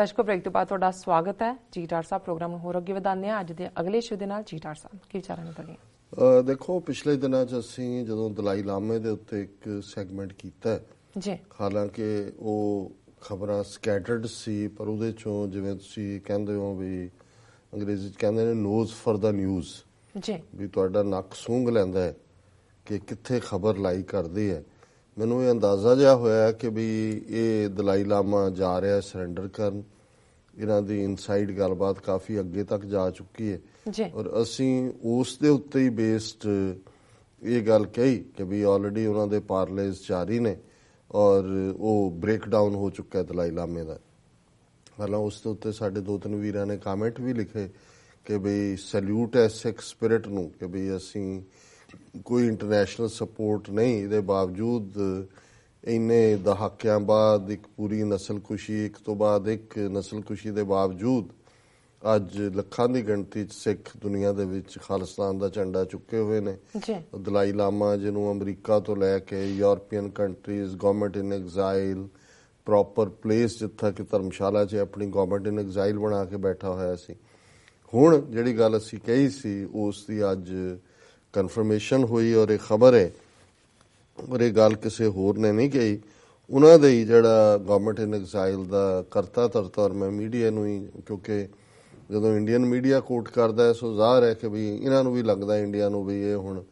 ਦਰਸ਼ਕੋ break ਤੋਂ ਬਾਅਦ ਤੁਹਾਡਾ ਸਵਾਗਤ ਹੈ। ਜੀਟਾਰ ਸਾਹਿਬ ਪ੍ਰੋਗਰਾਮ ਨੂੰ ਹੋਰ ਅੱਗੇ ਵਧਾਉਂਦੇ ਹਾਂ। ਅੱਜ ਦੇ ਅਗਲੇ ਇਸ਼ੂ ਦੇ ਨਾਲ ਜੀਟਾਰ ਸਾਹਿਬ ਕੀ ਵਿਚਾਰਾਂ ਨੇ ਤੁਹਾਡੀਆਂ? ਦੇਖੋ, ਪਿਛਲੇ ਦਿਨਾਂ 'ਚ ਅਸੀਂ ਜਦੋਂ ਦਲਾਈ ਲਾਮੇ ਦੇ ਉੱਤੇ ਇੱਕ ਸੈਗਮੈਂਟ ਕੀਤਾ ਜੀ, ਹਾਲਾਂਕਿ ਉਹ ਖਬਰਾਂ ਸਕੈਟਰਡ ਸੀ, ਪਰ ਉਹਦੇ 'ਚੋਂ ਜਿਵੇਂ ਤੁਸੀਂ ਕਹਿੰਦੇ ਹੋ ਵੀ ਅੰਗਰੇਜ਼ੀ 'ਚ ਕਹਿੰਦੇ ਨੇ ਨੋਜ਼ ਫॉर द ਨਿਊਜ਼ ਜੀ, ਵੀ ਤੁਹਾਡਾ ਨੱਕ ਸੂੰਘ ਲੈਂਦਾ ਹੈ ਕਿ ਕਿੱਥੇ ਖਬਰ ਲਾਈ ਕਰਦੀ ਹੈ। ਮੈਨੂੰ ਇਹ ਅੰਦਾਜ਼ਾ ਜਿਹਾ ਹੋਇਆ ਕਿ ਵੀ ਇਹ ਦਲਾਈ ਲਾਮਾ ਜਾ ਰਿਹਾ ਸਰੈਂਡਰ ਕਰਨ। ਇਹਨਾਂ ਦੀ ਇਨਸਾਈਡ ਗੱਲਬਾਤ ਕਾਫੀ ਅੱਗੇ ਤੱਕ ਜਾ ਚੁੱਕੀ ਹੈ ਔਰ ਅਸੀਂ ਉਸ ਦੇ ਉੱਤੇ ਹੀ ਬੇਸਡ ਇਹ ਗੱਲ ਕਹੀ ਕਿ ਵੀ ਆਲਰੇਡੀ ਉਹਨਾਂ ਦੇ ਪਾਰਲੇਜ਼ ਜਾਰੀ ਨੇ ਔਰ ਉਹ ਬ੍ਰੇਕ ਡਾਊਨ ਹੋ ਚੁੱਕਾ ਦਲਾਈ ਲਾਮੇ ਦਾ। ਹਾਲਾਂ ਉਸ ਦੇ ਉੱਤੇ ਸਾਡੇ 2-3 ਵੀਰਾਂ ਨੇ ਕਾਮੈਂਟ ਵੀ ਲਿਖੇ ਕਿ ਵੀ ਸੈਲੂਟ ਹੈ ਸਿੱਖ ਸਪਿਰਿਟ ਨੂੰ ਕਿ ਵੀ ਅਸੀਂ ਕੋਈ ਇੰਟਰਨੈਸ਼ਨਲ ਸਪੋਰਟ ਨਹੀਂ, ਇਹਦੇ ਬਾਵਜੂਦ ਇੰਨੇ ਦਹਾਕਿਆਂ ਬਾਅਦ ਇੱਕ ਪੂਰੀ ਨਸਲਕੁਸ਼ੀ, ਇੱਕ ਤੋਂ ਬਾਅਦ ਇੱਕ ਨਸਲਕੁਸ਼ੀ ਦੇ ਬਾਵਜੂਦ ਅੱਜ ਲੱਖਾਂ ਦੀ ਗਿਣਤੀ 'ਚ ਸਿੱਖ ਦੁਨੀਆ ਦੇ ਵਿੱਚ ਖਾਲਿਸਤਾਨ ਦਾ ਝੰਡਾ ਚੁੱਕੇ ਹੋਏ ਨੇ। ਦਲਾਈ ਲਾਮਾ ਜਿਹਨੂੰ ਅਮਰੀਕਾ ਤੋਂ ਲੈ ਕੇ ਯੂਰਪੀਅਨ ਕੰਟਰੀਜ਼, ਗਵਰਨਮੈਂਟ ਇਨ ਐਗਜ਼ਾਈਲ, ਪ੍ਰੋਪਰ ਪਲੇਸ ਜਿੱਥੇ ਕਿ ਧਰਮਸ਼ਾਲਾ 'ਚ ਆਪਣੀ ਗਵਰਨਮੈਂਟ ਇਨ ਐਗਜ਼ਾਈਲ ਬਣਾ ਕੇ ਬੈਠਾ ਹੋਇਆ ਸੀ। ਹੁਣ ਜਿਹੜੀ ਗੱਲ ਅਸੀਂ ਕਹੀ ਸੀ ਉਸ ਦੀ ਅੱਜ ਕਨਫਰਮੇਸ਼ਨ ਹੋਈ ਔਰ ਇਹ ਖਬਰ ਹੈ ਔਰ ਇਹ ਗੱਲ ਕਿਸੇ ਹੋਰ ਨੇ ਨਹੀਂ ਕਹੀ, ਉਹਨਾਂ ਦੇ ਹੀ ਜਿਹੜਾ ਗਵਰਨਮੈਂਟ ਇਨ ਐਗਜ਼ਾਈਲ ਦਾ ਕਰਤਾ ਧਰਤਾ। ਔਰ ਮੈਂ ਮੀਡੀਆ ਨੂੰ ਹੀ, ਕਿਉਂਕਿ ਜਦੋਂ ਇੰਡੀਅਨ ਮੀਡੀਆ ਕੋਟ ਕਰਦਾ ਹੈ ਸੋ ਜ਼ਾਹਰ ਹੈ ਕਿ ਵੀ ਇਹਨਾਂ ਨੂੰ ਵੀ ਲੱਗਦਾ ਇੰਡੀਆ ਨੂੰ ਵੀ ਇਹ ਹੁਣ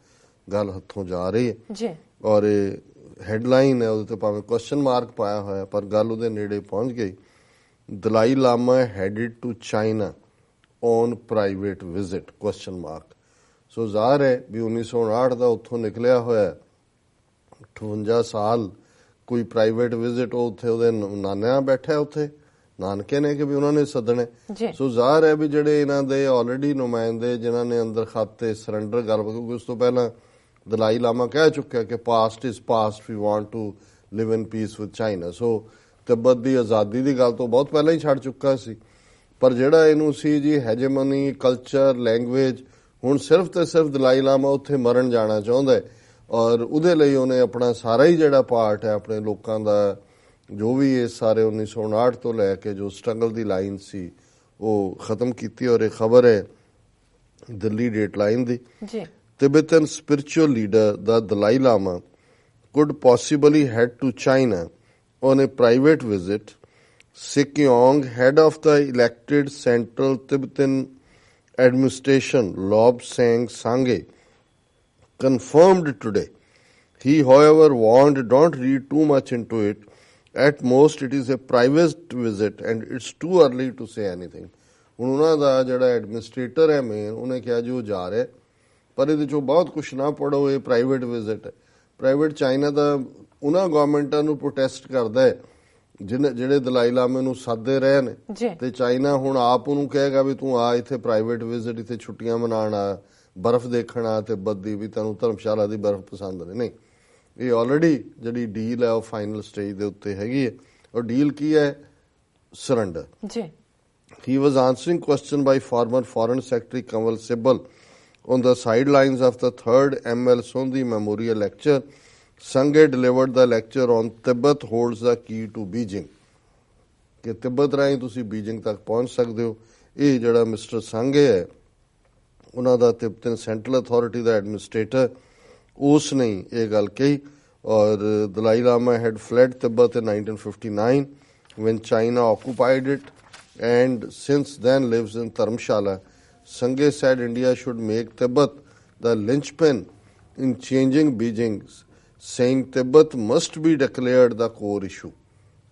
ਗੱਲ ਹੱਥੋਂ ਜਾ ਰਹੀ ਹੈ ਔਰ ਇਹ ਹੈਡਲਾਈਨ ਹੈ, ਉਹਦੇ ਤੇ ਭਾਵੇਂ ਕੁਐਸਚਨ ਮਾਰਕ ਪਾਇਆ ਹੋਇਆ ਪਰ ਗੱਲ ਉਹਦੇ ਨੇੜੇ ਪਹੁੰਚ ਗਈ। Dalai Lama headed to China on private visit question mark. So ਜ਼ਾਹਰ ਹੈ ਵੀ 1959 ਦਾ ਉੱਥੋਂ ਨਿਕਲਿਆ ਹੋਇਆ 58 ਸਾਲ ਕੋਈ ਪ੍ਰਾਈਵੇਟ ਵਿਜ਼ਿਟ, ਉਹ ਉੱਥੇ ਉਹਦੇ ਨਾਨਿਆਂ ਬੈਠਾ ਉੱਥੇ, ਨਾਨਕੇ ਨੇ ਕਿ ਵੀ ਉਹਨਾਂ ਨੇ ਸੱਦਣੇ। ਸੋ ਜ਼ਾਹਰ ਹੈ ਵੀ ਜਿਹੜੇ ਇਹਨਾਂ ਦੇ ਆਲਰੇਡੀ ਨੁਮਾਇੰਦੇ ਜਿਨ੍ਹਾਂ ਨੇ ਅੰਦਰ ਖਾਤੇ ਸਰੈਂਡਰ ਗੱਲ, ਕਿਉਂਕਿ ਉਸ ਤੋਂ ਪਹਿਲਾਂ ਦਲਾਈ ਲਾਮਾ ਕਹਿ ਚੁੱਕਿਆ ਕਿ past is past, we want to live in peace with China. So ਤਿੱਬਤ ਦੀ ਆਜ਼ਾਦੀ ਦੀ ਗੱਲ ਤੋਂ ਬਹੁਤ ਪਹਿਲਾਂ ਹੀ ਛੱਡ ਚੁੱਕਾ ਸੀ, ਪਰ ਜਿਹੜਾ ਇਹਨੂੰ ਸੀ ਜੀ ਹੈਜੇਮਨੀ, ਕਲਚਰ, ਲੈਂਗੁਏਜ, ਹੁਣ ਸਿਰਫ ਤੇ ਸਿਰਫ ਦਲਾਈ ਲਾਮਾ ਉੱਥੇ ਮਰਨ ਜਾਣਾ ਚਾਹੁੰਦਾ ਹੈ ਔਰ ਉਹਦੇ ਲਈ ਉਹਨੇ ਆਪਣਾ ਸਾਰਾ ਹੀ ਜਿਹੜਾ ਪਾਰਟ ਹੈ ਆਪਣੇ ਲੋਕਾਂ ਦਾ, ਜੋ ਵੀ ਇਹ ਸਾਰੇ 1959 ਤੋਂ ਲੈ ਕੇ ਜੋ ਸਟਰਗਲ ਦੀ ਲਾਈਨ ਸੀ ਉਹ ਖਤਮ ਕੀਤੀ। ਔਰ ਇਹ ਖਬਰ ਹੈ Delhi date line the. Tibetan spiritual leader, the Dalai Lama, could possibly head to China on a private visit. Sekyong, head of the elected Central Tibetan Administration, Lobsang Sangye, confirmed today. He, however, warned, don't read too much into it. At most, it is a private visit and it's too early to say anything. ਹੁਣ ਉਹਨਾਂ ਦਾ ਜਿਹੜਾ administrator ਹੈ main, ਉਹਨੇ ਕਿਹਾ ਜੀ ਉਹ ਜਾ ਰਿਹਾ ਪਰ ਇਹਦੇ 'ਚੋਂ ਬਹੁਤ ਕੁਛ ਨਾ ਪੜ੍ਹੋ, ਇਹ ਪ੍ਰਾਈਵੇਟ ਵਿਜ਼ਿਟ ਹੈ। ਪ੍ਰਾਈਵੇਟ ਚਾਈਨਾ ਦਾ ਉਹਨਾਂ ਗੌਰਮੈਂਟਾਂ ਨੂੰ ਪ੍ਰੋਟੈਸਟ ਕਰਦਾ ਹੈ ਜਿਹੜੇ ਦਲਾਈ ਲਾਮੇ ਨੂੰ ਸਾਦੇ ਰਹੇ ਨੇ, ਤੇ ਚਾਈਨਾ ਹੁਣ ਆਪ ਉਹਨੂੰ ਕਹੇਗਾ ਵੀ ਤੂੰ ਆ ਇੱਥੇ ਪ੍ਰਾਈਵੇਟ ਵਿਜ਼ਿਟ, ਇੱਥੇ ਛੁੱਟੀਆਂ ਮਨਾਉਣ ਆ, ਬਰਫ਼ ਦੇਖਣ ਆ ਤਿੱਬਤ ਦੀ, ਵੀ ਤੈਨੂੰ ਧਰਮਸ਼ਾਲਾ ਦੀ ਬਰਫ਼ ਪਸੰਦ ਨਹੀਂ। ਇਹ ਆਲਰੇਡੀ ਜਿਹੜੀ ਡੀਲ ਹੈ ਉਹ ਫਾਈਨਲ ਸਟੇਜ ਦੇ ਉੱਤੇ ਹੈਗੀ ਹੈ। ਔਰ ਡੀਲ ਕੀ ਹੈ? Surrender. He was answering question by former Foreign Secretary Kanwal Sibal on the sidelines of the 3rd M.L. Sondhi Memorial Lecture. Sangye delivered the lecture on Tibet holds the key to Beijing. ਕਿ ਤਿੱਬਤ ਰਾਹੀਂ ਤੁਸੀਂ Beijing ਤੱਕ ਪਹੁੰਚ ਸਕਦੇ ਹੋ। ਇਹ ਜਿਹੜਾ mister Sangay ਹੈ ਉਹਨਾਂ ਦਾ ਤਿੱਬਤਨ ਸੈਂਟਰਲ ਅਥਾਰਟੀ ਦਾ ਐਡਮਿਨਿਸਟ੍ਰੇਟਰ, ਉਸ ਨੇ ਇਹ ਗੱਲ ਕਹੀ। ਔਰ Dalai Lama had fled Tibet in 1959 when China occupied it and since then lives in Dharamshala. Sangye said India should make Tibet the linchpin in changing Beijing, saying Tibet must be declared the core issue.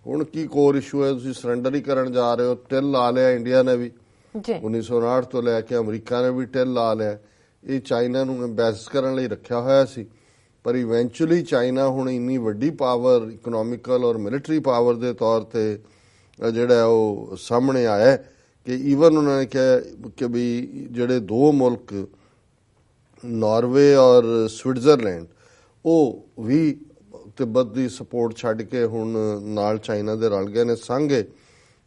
ਹੁਣ ਕੀ core issue ਹੈ? ਤੁਸੀਂ surrender ਹੀ ਕਰਨ ਜਾ ਰਹੇ ਹੋ। Till ਲਾ ਲਿਆ India ਨੇ ਵੀ 1959 ਤੋਂ ਲੈ ਕੇ, ਅਮਰੀਕਾ ਨੇ ਵੀ ਟਿਲ ਲਾ ਲਿਆ। ਇਹ ਚਾਈਨਾ ਨੂੰ ਐਮਬੈਸ ਕਰਨ ਲਈ ਰੱਖਿਆ ਹੋਇਆ ਸੀ, ਪਰ ਇਵੈਂਚੁਅਲੀ ਚਾਈਨਾ ਹੁਣ ਇੰਨੀ ਵੱਡੀ ਪਾਵਰ, ਇਕਨੋਮਿਕਲ ਔਰ ਮਿਲਟਰੀ ਪਾਵਰ ਦੇ ਤੌਰ ਤੇ ਜਿਹੜਾ ਉਹ ਸਾਹਮਣੇ ਆਇਆ ਕਿ ਈਵਨ ਉਹਨਾਂ ਨੇ ਕਿਹਾ ਕਿ ਵੀ ਜਿਹੜੇ ਦੋ ਮੁਲਕ ਨਾਰਵੇ ਔਰ ਸਵਿਟਜ਼ਰਲੈਂਡ, ਉਹ ਵੀ ਤਿੱਬਤ ਦੀ ਸਪੋਰਟ ਛੱਡ ਕੇ ਹੁਣ ਨਾਲ ਚਾਈਨਾ ਦੇ ਰਲ ਗਏ ਨੇ। ਸੰਘੇ,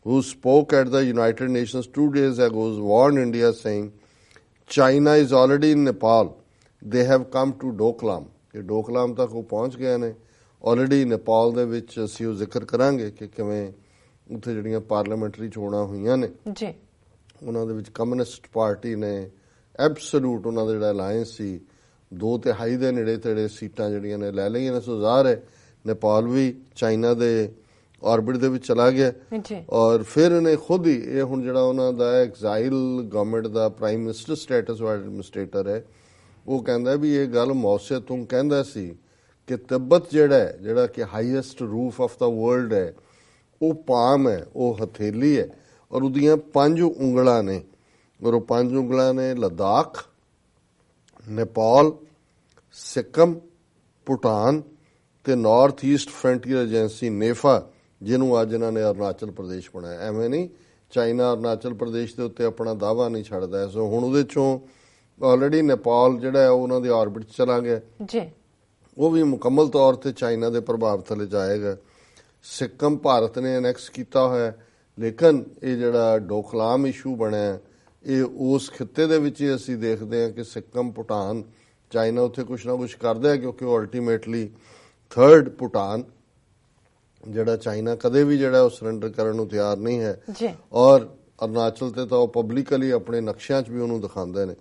who spoke at the United Nations 2 days ago, warned India saying China is already in Nepal. They have come to Doklam. ਇਹ ਡੋਕਲਾਮ ਤੱਕ ਉਹ ਪਹੁੰਚ ਗਏ ਨੇ ਆਲਰੇਡੀ। ਨੇਪਾਲ ਦੇ ਵਿੱਚ ਅਸੀਂ ਉਹ ਜ਼ਿਕਰ ਕਰਾਂਗੇ ਕਿ ਕਿਵੇਂ ਉੱਥੇ ਜਿਹੜੀਆਂ ਪਾਰਲੀਮੈਂਟਰੀ ਚੋਣਾਂ ਹੋਈਆਂ ਨੇ ਜੀ, ਉਹਨਾਂ ਦੇ ਵਿੱਚ ਕਮਿਊਨਿਸਟ ਪਾਰਟੀ ਨੇ ਐਬਸੋਲੂਟ ਉਹਨਾਂ ਦਾ ਜਿਹੜਾ ਅਲਾਇੰਸ ਸੀ 2/3 ਦੇ ਨੇੜੇ ਤੇੜੇ ਸੀਟਾਂ ਜਿਹੜੀਆਂ ਨੇ ਲੈ ਲਈਆਂ ਨੇ। ਸੋ ਜ਼ਾਹਰ ਹੈ ਨੇਪਾਲ ਵੀ ਚਾਈਨਾ ਦੇ ਆਰਬਿਟ ਦੇ ਵਿੱਚ ਚਲਾ ਗਿਆ ਔਰ ਫਿਰ ਇਹਨੇ ਖੁਦ ਹੀ ਇਹ ਹੁਣ ਜਿਹੜਾ ਉਹਨਾਂ ਦਾ ਐਗਜ਼ਾਈਲ ਗਵਰਨਮੈਂਟ ਦਾ ਪ੍ਰਾਈਮ ਮਿਨਿਸਟਰ ਸਟੇਟਸ ਵਾਲਾ ਐਡਮਿਨਿਸਟ੍ਰੇਟਰ ਹੈ, ਉਹ ਕਹਿੰਦਾ ਵੀ ਇਹ ਗੱਲ ਮੌਸੇ ਤੋਂ ਕਹਿੰਦਾ ਸੀ ਕਿ ਤਿੱਬਤ ਜਿਹੜਾ ਕਿ highest roof of the world ਹੈ, ਉਹ ਪਾਮ ਹੈ, ਉਹ ਹਥੇਲੀ ਹੈ ਔਰ ਉਹਦੀਆਂ 5 ਉਂਗਲਾਂ ਨੇ ਔਰ ਉਹ 5 ਉਂਗਲਾਂ ਨੇ ਲੱਦਾਖ, ਨੇਪਾਲ, ਸਿੱਕਮ, ਭੂਟਾਨ ਤੇ ਨਾਰਥ ਈਸਟ ਫਰੰਟੀਅਰ ਏਜੰਸੀ ਨੇਫਾ, ਜਿਹਨੂੰ ਅੱਜ ਇਹਨਾਂ ਨੇ ਅਰੁਣਾਚਲ ਪ੍ਰਦੇਸ਼ ਬਣਾਇਆ। ਐਵੇਂ ਨਹੀਂ ਚਾਈਨਾ ਅਰੁਣਾਚਲ ਪ੍ਰਦੇਸ਼ ਦੇ ਉੱਤੇ ਆਪਣਾ ਦਾਅਵਾ ਨਹੀਂ ਛੱਡਦਾ। ਸੋ ਹੁਣ ਉਹਦੇ ਚੋਂ ਆਲਰੇਡੀ ਨੇਪਾਲ ਜਿਹੜਾ ਉਹ ਉਹਨਾਂ ਦੇ ਆਰਬਿਟ 'ਚ ਚਲਾ ਗਿਆ ਜੀ, ਉਹ ਵੀ ਮੁਕੰਮਲ ਤੌਰ ਤੇ ਚਾਈਨਾ ਦੇ ਪ੍ਰਭਾਵ ਥੱਲੇ ਜਾਏਗਾ। ਸਿੱਕਮ ਭਾਰਤ ਨੇ ਅਨੈਕਸ ਕੀਤਾ ਹੋਇਆ, ਲੇਕਿਨ ਇਹ ਜਿਹੜਾ ਡੋਕਲਾਮ ਇਸ਼ੂ ਬਣਿਆ ਇਹ ਉਸ ਖਿੱਤੇ ਦੇ ਵਿੱਚ ਹੀ ਅਸੀਂ ਦੇਖਦੇ ਹਾਂ ਕਿ ਸਿੱਕਮ, ਭੂਟਾਨ, ਚਾਈਨਾ ਉੱਥੇ ਕੁਛ ਨਾ ਕੁਛ ਕਰਦਾ, ਕਿਉਂਕਿ ਉਹ ਅਲਟੀਮੇਟਲੀ ਥਰਡ ਭੂਟਾਨ ਜਿਹੜਾ ਚਾਈਨਾ ਕਦੇ ਵੀ ਜਿਹੜਾ ਉਹ ਸਰੈਂਡਰ ਕਰਨ ਨੂੰ ਤਿਆਰ ਨਹੀਂ ਹੈ ਔਰ ਅਰੁਣਾਚਲ ਤੇ ਤਾਂ ਉਹ ਪਬਲਿਕਲੀ ਆਪਣੇ ਨਕਸ਼ਿਆਂ 'ਚ ਵੀ ਉਹਨੂੰ ਦਿਖਾਉਂਦੇ ਨੇ।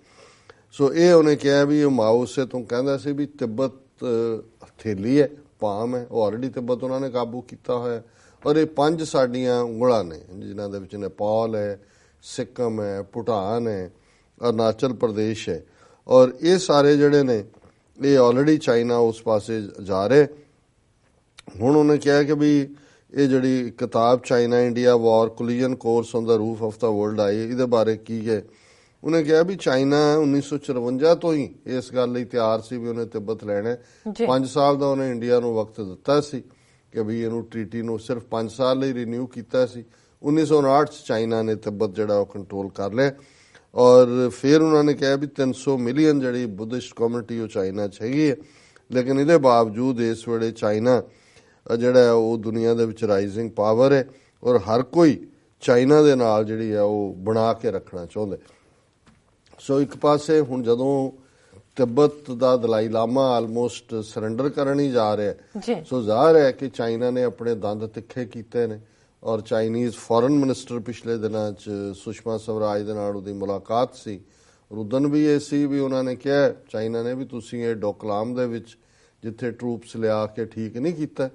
ਸੋ ਇਹ ਉਹਨੇ ਕਿਹਾ ਵੀ ਇਹ ਮਾਓ ਸੇ ਤੋਂ ਕਹਿੰਦਾ ਸੀ ਵੀ ਤਿੱਬਤ ਹਥੇਲੀ ਹੈ, ਪਾਮ ਹੈ, ਉਹ ਆਲਰੇਡੀ ਤਿੱਬਤ ਉਹਨਾਂ ਨੇ ਕਾਬੂ ਕੀਤਾ ਹੋਇਆ ਔਰ ਇਹ 5 ਸਾਡੀਆਂ ਉਂਗਲਾਂ ਨੇ ਜਿਨ੍ਹਾਂ ਦੇ ਵਿੱਚ ਨੇਪਾਲ ਹੈ, ਸਿੱਕਮ ਹੈ, ਭੂਟਾਨ ਹੈ, ਅਰੁਣਾਚਲ ਪ੍ਰਦੇਸ਼ ਹੈ ਔਰ ਇਹ ਸਾਰੇ ਜਿਹੜੇ ਨੇ ਇਹ ਆਲਰੇਡੀ ਚਾਈਨਾ ਉਸ ਪਾਸੇ ਜਾ ਰਹੇ। ਹੁਣ ਉਹਨੇ ਕਿਹਾ ਕਿ ਵੀ ਇਹ ਜਿਹੜੀ ਕਿਤਾਬ China India war collision course on the roof of the world ਆਈ, ਇਹਦੇ ਬਾਰੇ ਕੀ ਹੈ। ਉਹਨੇ ਕਿਹਾ ਵੀ ਚਾਈਨਾ 1954 ਤੋਂ ਹੀ ਇਸ ਗੱਲ ਲਈ ਤਿਆਰ ਸੀ ਵੀ ਉਹਨੇ ਤਿੱਬਤ ਲੈਣਾ। 5 ਸਾਲ ਦਾ ਉਹਨੇ ਇੰਡੀਆ ਨੂੰ ਵਕਤ ਦਿੱਤਾ ਸੀ ਕਿ ਵੀ ਇਹਨੂੰ ਟ੍ਰੀਟੀ ਨੂੰ ਸਿਰਫ 5 ਸਾਲ ਲਈ ਰੀਨਿਊ ਕੀਤਾ ਸੀ। 1959 ਚ ਚਾਈਨਾ ਨੇ ਤਿੱਬਤ ਜਿਹੜਾ ਉਹ ਕੰਟਰੋਲ ਕਰ ਲਿਆ ਔਰ ਫਿਰ ਉਹਨਾਂ ਨੇ ਕਿਹਾ ਵੀ 300 ਮਿਲੀਅਨ ਜਿਹੜੀ ਬੁੱਧਿਸਟ ਕਮਿਊਨਿਟੀ ਉਹ ਚਾਈਨਾ 'ਚ ਹੈਗੀ ਹੈ, ਲੇਕਿਨ ਇਹਦੇ ਬਾਵਜੂਦ ਇਸ ਵੇਲੇ ਚਾਈਨਾ ਜਿਹੜਾ ਉਹ ਦੁਨੀਆ ਦੇ ਵਿੱਚ ਰਾਈਜ਼ਿੰਗ ਪਾਵਰ ਹੈ ਔਰ ਹਰ ਕੋਈ ਚਾਈਨਾ ਦੇ ਨਾਲ ਜਿਹੜੀ ਹੈ ਉਹ ਬਣਾ ਕੇ ਰੱਖਣਾ ਚਾਹੁੰਦਾ। ਸੋ ਇੱਕ ਪਾਸੇ ਹੁਣ ਜਦੋਂ ਤਿੱਬਤ ਦਾ ਦਲਾਈ ਲਾਮਾ ਆਲਮੋਸਟ ਸਰੈਂਡਰ ਕਰਨ ਹੀ ਜਾ ਰਿਹਾ, ਸੋ ਜ਼ਾਹਰ ਹੈ ਕਿ ਚਾਈਨਾ ਨੇ ਆਪਣੇ ਦੰਦ ਤਿੱਖੇ ਕੀਤੇ ਨੇ ਔਰ ਚਾਈਨੀਜ਼ ਫੋਰਨ ਮਿਨਿਸਟਰ ਪਿਛਲੇ ਦਿਨਾਂ 'ਚ ਸੁਸ਼ਮਾ ਸਵਰਾਜ ਦੇ ਨਾਲ ਉਹਦੀ ਮੁਲਾਕਾਤ ਸੀ। ਉਦਨ ਵੀ ਇਹ ਸੀ ਵੀ ਉਹਨਾਂ ਨੇ ਕਿਹਾ ਚਾਈਨਾ ਨੇ ਵੀ ਤੁਸੀਂ ਇਹ ਡੋਕਲਾਮ ਦੇ ਵਿੱਚ ਜਿੱਥੇ ਟਰੂਪਸ ਲਿਆ ਕੇ ਠੀਕ ਨਹੀਂ ਕੀਤਾ,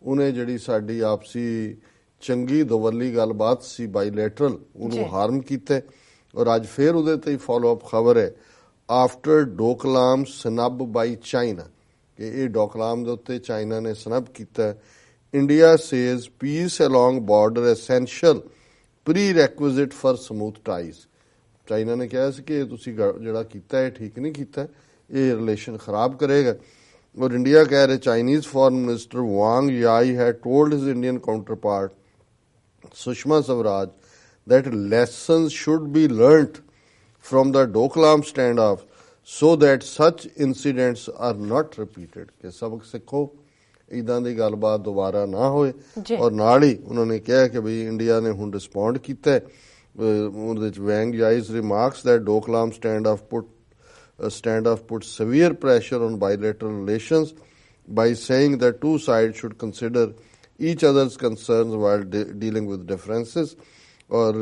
ਉਹਨੇ ਜਿਹੜੀ ਸਾਡੀ ਆਪਸੀ ਚੰਗੀ ਦਵੱਲੀ ਗੱਲਬਾਤ ਸੀ ਬਾਈਲੈਟਰਲ, ਉਹਨੂੰ ਹਾਰਮ ਕੀਤਾ ਔਰ ਅੱਜ ਫਿਰ ਉਹਦੇ ਤੇ ਹੀ ਫਾਲੋ ਅਪ ਖਬਰ ਹੈ after Doklam snub by China ਕਿ ਇਹ ਡੋਕਲਾਮ ਦੇ ਉੱਤੇ ਚਾਈਨਾ ਨੇ ਸਨਬ ਕੀਤਾ। India says peace along border essential prerequisite for smooth ties. China ਨੇ ਕਿਹਾ ਸੀ ਕਿ ਤੁਸੀਂ ਜਿਹੜਾ ਕੀਤਾ ਹੈ ਠੀਕ ਨਹੀਂ ਕੀਤਾ, ਇਹ ਰਿਲੇਸ਼ਨ ਖਰਾਬ ਕਰੇਗਾ ਔਰ ਇੰਡੀਆ ਕਹਿ ਰਿਹਾ Chinese foreign minister Wang Yi has told his Indian counterpart Sushma Swaraj that lessons should be learnt from the Doklam standoff so that such incidents are not repeated ਕਿ ਸਬਕ ਸਿੱਖੋ, ਇਦਾਂ ਦੀ ਗੱਲਬਾਤ ਦੁਬਾਰਾ ਨਾ ਹੋਏ। ਔਰ ਨਾਲ ਹੀ ਉਹਨਾਂ ਨੇ ਕਿਹਾ ਕਿ ਵੀ ਇੰਡੀਆ ਨੇ ਹੁਣ ਰਿਸਪੌਂਡ ਕੀਤਾ ਉਹਦੇ ਵਿੱਚ ਵੈਂਗ ਯਾਈਜ਼ remarks that Doklam standoff put severe pressure on bilateral relations by saying that two sides should consider each other's concerns while dealing with differences ਔਰ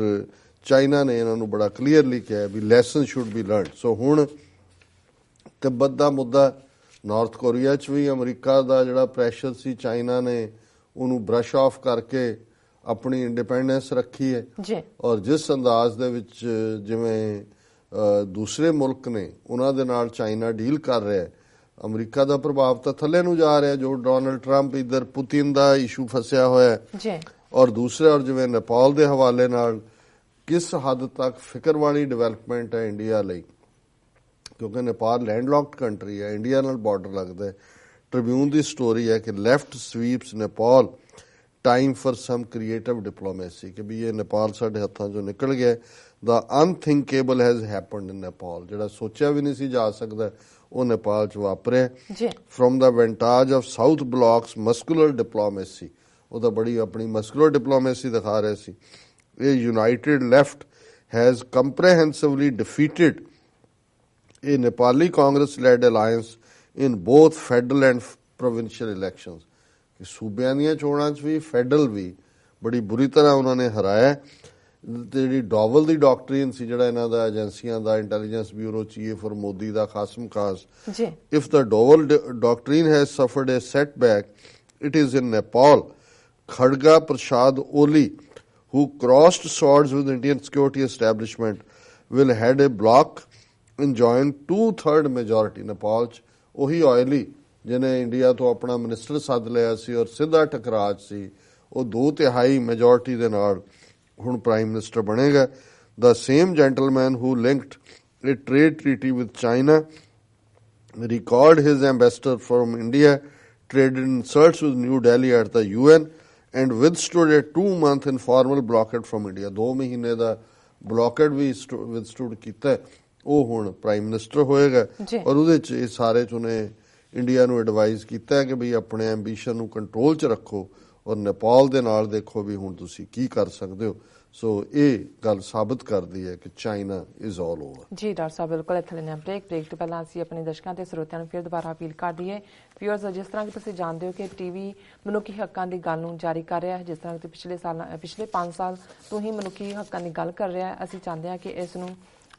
ਚਾਈਨਾ ਨੇ ਇਹਨਾਂ ਨੂੰ ਬੜਾ ਕਲੀਅਰਲੀ ਕਿਹਾ ਵੀ ਲੈਸਨ ਸ਼ੁੱਡ ਬੀ ਲਰਨਡ। ਸੋ ਹੁਣ ਤਿੱਬਤ ਦਾ ਮੁੱਦਾ ਨਾਰਥ ਕੋਰੀਆ 'ਚ ਵੀ America ਦਾ ਜਿਹੜਾ ਪ੍ਰੈਸ਼ਰ ਸੀ ਚਾਈਨਾ ਨੇ ਉਹਨੂੰ ਬਰਸ਼ ਆਫ ਕਰਕੇ ਆਪਣੀ ਇੰਡੀਪੈਂਡੈਂਸ ਰੱਖੀ ਹੈ ਔਰ ਜਿਸ ਅੰਦਾਜ਼ ਦੇ ਵਿੱਚ ਜਿਵੇਂ ਦੂਸਰੇ ਮੁਲਕ ਨੇ ਉਹਨਾਂ ਦੇ ਨਾਲ ਚਾਈਨਾ ਡੀਲ ਕਰ ਰਿਹਾ ਹੈ, ਅਮਰੀਕਾ ਦਾ ਪ੍ਰਭਾਵ ਤਾਂ ਥੱਲੇ ਨੂੰ ਜਾ ਰਿਹਾ। ਜੋ ਡੋਨਲਡ ਟਰੰਪ ਇੱਧਰ ਪੁਤਿਨ ਦਾ ਇਸ਼ੂ ਫਸਿਆ ਹੋਇਆ ਹੈ ਔਰ ਦੂਸਰੇ ਔਰ ਜਿਵੇਂ ਨੇਪਾਲ ਦੇ ਹਵਾਲੇ ਨਾਲ ਕਿਸ ਹੱਦ ਤੱਕ ਫਿਕਰ ਵਾਲੀ ਡਿਵੈਲਪਮੈਂਟ ਹੈ ਇੰਡੀਆ ਲਈ, ਕਿਉਂਕਿ ਨੇਪਾਲ ਲੈਂਡਲੌਕਡ ਕੰਟਰੀ ਹੈ, ਇੰਡੀਆ ਨਾਲ ਬਾਰਡਰ ਲੱਗਦਾ ਹੈ। ਟ੍ਰਿਬਿਊਨ ਦੀ ਸਟੋਰੀ ਹੈ ਕਿ left sweeps Nepal time for some creative diplomacy ਕਿ ਵੀ ਇਹ ਨੇਪਾਲ ਸਾਡੇ ਹੱਥਾਂ 'ਚੋਂ ਨਿਕਲ ਗਿਆ। The unthinkable has happened in Nepal, ਜਿਹੜਾ ਸੋਚਿਆ ਵੀ ਨਹੀਂ ਸੀ ਜਾ ਸਕਦਾ ਉਹ ਨੇਪਾਲ 'ਚ ਵਾਪਰਿਆ। From the vantage of South Block's muscular diplomacy, ਉਹ ਤਾਂ ਬੜੀ ਆਪਣੀ ਮਸਕੂਲਰ ਡਿਪਲੋਮੇਸੀ ਦਿਖਾ ਰਿਹਾ ਸੀ। ਇਹ united left has comprehensively defeated ਇਹ Nepali Congress led alliance in both federal and provincial elections ਕਿ ਸੂਬਿਆਂ ਦੀਆਂ ਚੋਣਾਂ 'ਚ ਵੀ ਫੈਡਰਲ ਵੀ ਬੜੀ ਬੁਰੀ ਤਰ੍ਹਾਂ ਉਹਨਾਂ ਨੇ ਹਰਾਇਆ। ਤੇ ਜਿਹੜੀ ਡੋਵਲ ਦੀ ਡਾਕਟਰੀਨ ਸੀ, ਜਿਹੜਾ ਇਹਨਾਂ ਦਾ ਏਜੰਸੀਆਂ ਦਾ ਇੰਟੈਲੀਜੈਂਸ ਬਿਊਰੋ ਚੀਫ ਔਰ ਮੋਦੀ ਦਾ ਖਾਸਮ ਖਾਸ, if the Doval doctrine has suffered a setback it is in Nepal. Khadga Prasad Oli who crossed swords with Indian security establishment will head a bloc enjoying 2/3 majority। Nepal 'ਚ ਉਹੀ ਆਇਲੀ ਜਿਹਨੇ ਇੰਡੀਆ ਤੋਂ ਆਪਣਾ ਮਿਨਿਸਟਰ ਸੱਦ ਲਿਆ ਸੀ ਔਰ ਸਿੱਧਾ ਟਕਰਾਅ ਸੀ, ਉਹ 2/3 ਮੈਜੋਰਟੀ ਦੇ ਨਾਲ ਹੁਣ ਪ੍ਰਾਈਮ ਮਿਨਿਸਟਰ ਬਣੇਗਾ। The same gentleman who linked a trade treaty with China recalled his ambassador from India traded insults with New Delhi at the UN and withstood a 2-month informal blockade from India। 2 ਮਹੀਨੇ ਦਾ ਬਲੌਕੇਡ ਵੀ withstood ਕੀਤਾ। ਉਹ ਹੁਣ prime minister ਹੋਏਗਾ ਔਰ ਉਹਦੇ 'ਚ ਇਹ ਸਾਰੇ 'ਚ ਉਹਨੇ ਇੰਡੀਆ ਨੂੰ ਐਡਵਾਈਜ਼ ਕੀਤਾ ਕਿ ਵੀ ਆਪਣੇ ਐਂਬੀਸ਼ਨ ਨੂੰ ਕੰਟਰੋਲ 'ਚ ਰੱਖੋ ਔਰ ਨੇਪਾਲ ਦੇ ਨਾਲ ਦੇਖੋ ਵੀ ਹੁਣ ਤੁਸੀਂ ਕੀ ਕਰ ਸਕਦੇ ਹੋ। ਸੋ ਇਹ ਗੱਲ ਸਾਬਤ ਕਰਦੀ ਹੈ ਕਿ ਚਾਈਨਾ ਇਜ਼ ਆਲ ਓਵਰ। ਜੀ ਡਾਕਟਰ ਸਾਹਿਬ, ਬਿਲਕੁਲ ਇੱਥੇ ਲੈਣੇ ਬ੍ਰੇਕ ਤੋਂ ਪਹਿਲਾਂ ਅਸੀਂ ਆਪਣੇ ਦਰਸ਼ਕਾਂ ਤੇ ਸਰੋਤਿਆਂ ਨੂੰ ਫਿਰ ਦੁਬਾਰਾ ਅਪੀਲ ਕਰ ਦਈਏ। ਵਿਊਅਰਸ, ਜਿਸ ਤਰ੍ਹਾਂ ਕਿ ਤੁਸੀਂ ਜਾਣਦੇ ਹੋ ਕਿ ਟੀਵੀ ਮਨੁੱਖੀ ਹੱਕਾਂ ਦੀ ਗੱਲ ਨੂੰ ਜਾਰੀ ਕਰ ਰਿਹਾ ਹੈ, ਜਿਸ ਤਰ੍ਹਾਂ ਕਿ ਪਿਛਲੇ 5 ਸਾਲ ਤੋਂ ਹੀ ਮਨੁੱਖੀ ਹੱਕਾਂ ਦੀ ਗੱਲ ਕਰ ਰਿਹਾ ਹੈ। ਅਸੀਂ ਚਾਹੁੰਦੇ ਹਾਂ ਕਿ ਇਸ ਨੂੰ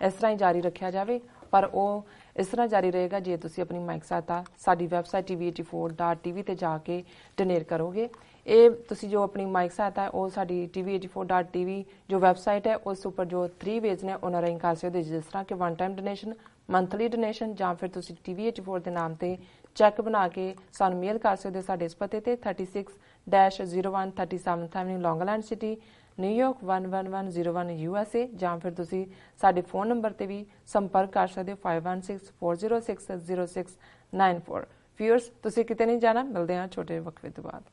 ਇਸ ਤਰ੍ਹਾਂ ਹੀ ਜਾਰੀ ਰੱਖਿਆ ਜਾਵੇ, ਪਰ ਉਹ ਇਸ ਤਰ੍ਹਾਂ ਜਾਰੀ ਰਹੇਗਾ ਜੇ ਤੁਸੀਂ ਆਪਣੀ ਮਾਈਕ ਸਹਾਇਤਾ ਸਾਡੀ ਵੈਬਸਾਈਟ tv84.tv ਤੇ ਜਾ ਕੇ ਡੋਨੇਟ ਕਰੋਗੇ। ਇਹ ਤੁਸੀਂ ਜੋ ਆਪਣੀ ਮਾਈਕ ਸਹਾਇਤਾ ਹੈ ਉਹ ਸਾਡੀ tv84.tv ਜੋ ਵੈਬਸਾਈਟ ਹੈ ਉਸ ਉੱਪਰ ਜੋ 3 ਵੇਜ਼ ਨੇ ਉਹਨਾਂ ਰਾਹੀਂ ਕਰ ਸਕਦੇ, ਜਿਸ ਤਰ੍ਹਾਂ ਕਿ 1 ਟਾਈਮ ਡੋਨੇਸ਼ਨ, ਮੰਥਲੀ ਡੋਨੇਸ਼ਨ, ਜਾਂ ਫਿਰ ਤੁਸੀਂ tv84 ਦੇ ਨਾਮ ਤੇ ਚੈੱਕ ਬਣਾ ਕੇ ਸਾਨੂੰ ਮੇਲ ਕਰ ਸਕਦੇ ਹੋ ਸਾਡੇ ਇਸ ਪਤੇ ਤੇ 36-01 37th Avenue, ਲੌਂਗ ਆਈਲੈਂਡ ਸਿਟੀ, ਨਿਊਯਾਰਕ 11101 USA, ਜਾਂ ਫਿਰ ਤੁਸੀਂ ਸਾਡੇ ਫੋਨ ਨੰਬਰ ਤੇ ਵੀ ਸੰਪਰਕ ਕਰ ਸਕਦੇ ਹੋ 5164060694। ਵਿਊਅਰਸ, ਤੁਸੀਂ ਕਿਤੇ ਨਹੀਂ ਜਾਣਾ, ਮਿਲਦੇ ਹਾਂ ਛੋਟੇ ਵਕਫੇ ਤੋਂ ਬਾਅਦ।